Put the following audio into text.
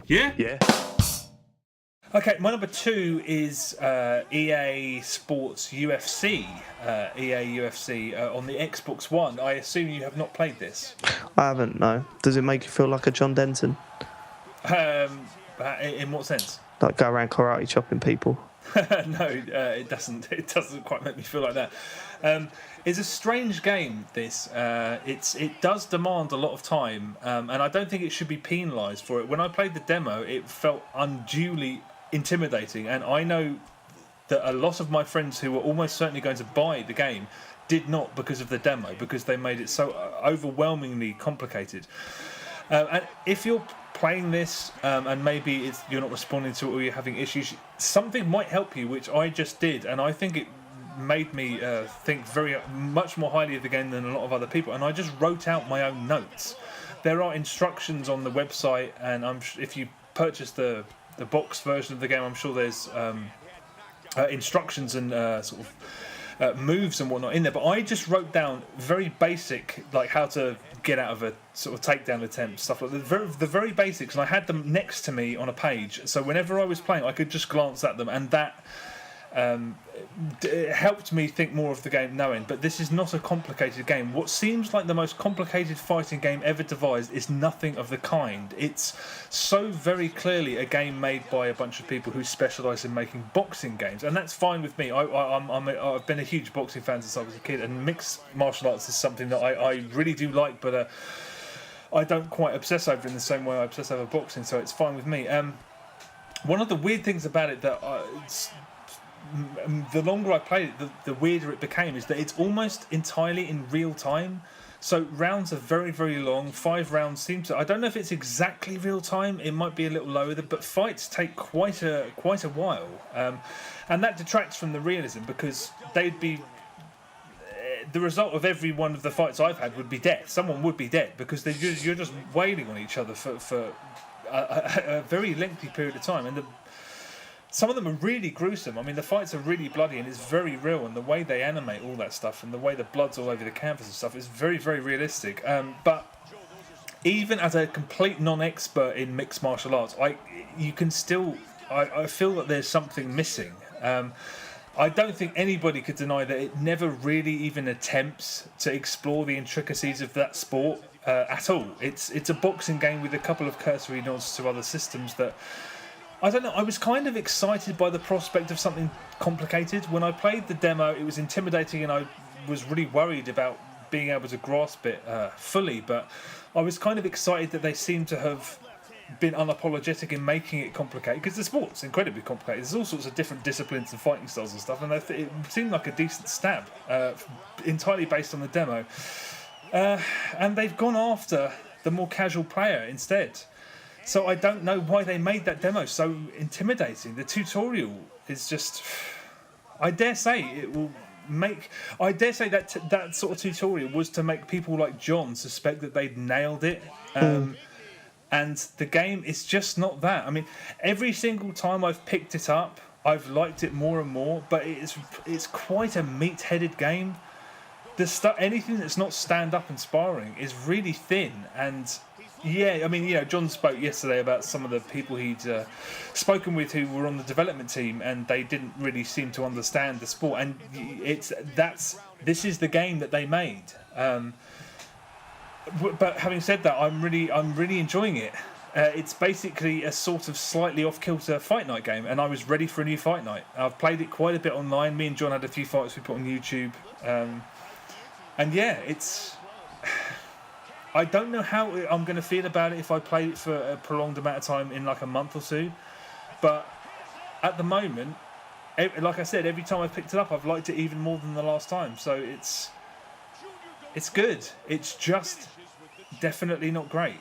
Yeah? Yeah. Okay, my number 2 is EA Sports UFC, EA UFC on the Xbox One. I assume you have not played this. I haven't, no. Does it make you feel like a John Denton? In what sense? Like go around karate chopping people? No, it doesn't. It doesn't quite make me feel like that. It's a strange game. This it does demand a lot of time, and I don't think it should be penalised for it. When I played the demo, it felt unduly intimidating, and I know that a lot of my friends who were almost certainly going to buy the game did not because of the demo, because they made it so overwhelmingly complicated. And if you're playing this and maybe you're not responding to it or you're having issues, something might help you, which I just did, and I think it made me think very much more highly of the game than a lot of other people. And I just wrote out my own notes. There are instructions on the website, and if you purchase the box version of the game, I'm sure there's instructions and sort of moves and whatnot in there. But I just wrote down very basic, like how to get out of a sort of takedown attempt, stuff like that. The very basics, and I had them next to me on a page, so whenever I was playing I could just glance at them, and that it helped me think more of the game knowing. But this is not a complicated game. What seems like the most complicated fighting game ever devised is nothing of the kind. It's so very clearly a game made by a bunch of people who specialise in making boxing games, and that's fine with me. I've been a huge boxing fan since I was a kid, and mixed martial arts is something that I really do like, but I don't quite obsess over it in the same way I obsess over boxing, so it's fine with me. One of the weird things about it that the longer I played it, the weirder it became, is that it's almost entirely in real time. So rounds are very, very long. 5 rounds seems to... I don't know if it's exactly real time. It might be a little lower, but fights take quite a while. And that detracts from the realism, because they'd be... The result of every one of the fights I've had would be death. Someone would be dead, because you're just wailing on each other for a very lengthy period of time. And some of them are really gruesome. I mean, the fights are really bloody, and it's very real, and the way they animate all that stuff and the way the blood's all over the canvas and stuff is very, very realistic. But even as a complete non-expert in mixed martial arts, I feel that there's something missing. I don't think anybody could deny that it never really even attempts to explore the intricacies of that sport at all. It's a boxing game with a couple of cursory nods to other systems that... I don't know, I was kind of excited by the prospect of something complicated. When I played the demo, it was intimidating, and I was really worried about being able to grasp it fully, but I was kind of excited that they seemed to have been unapologetic in making it complicated, because the sport's incredibly complicated. There's all sorts of different disciplines and fighting styles and stuff, and it seemed like a decent stab, entirely based on the demo. And they've gone after the more casual player instead. So I don't know why they made that demo so intimidating. The tutorial is just... I dare say it will make... I dare say that sort of tutorial was to make people like John suspect that they'd nailed it. And the game is just not that. I mean, every single time I've picked it up, I've liked it more and more, but it's quite a meat-headed game. Anything that's not stand-up and sparring is really thin, and... Yeah, I mean, John spoke yesterday about some of the people he'd spoken with who were on the development team, and they didn't really seem to understand the sport. And this is the game that they made. But having said that, I'm really enjoying it. It's basically a sort of slightly off-kilter fight night game, and I was ready for a new fight night. I've played it quite a bit online. Me and John had a few fights we put on YouTube, and yeah, it's. I don't know how I'm going to feel about it if I play it for a prolonged amount of time in like a month or two. But at the moment, like I said, every time I've picked it up, I've liked it even more than the last time. So it's good. It's just definitely not great.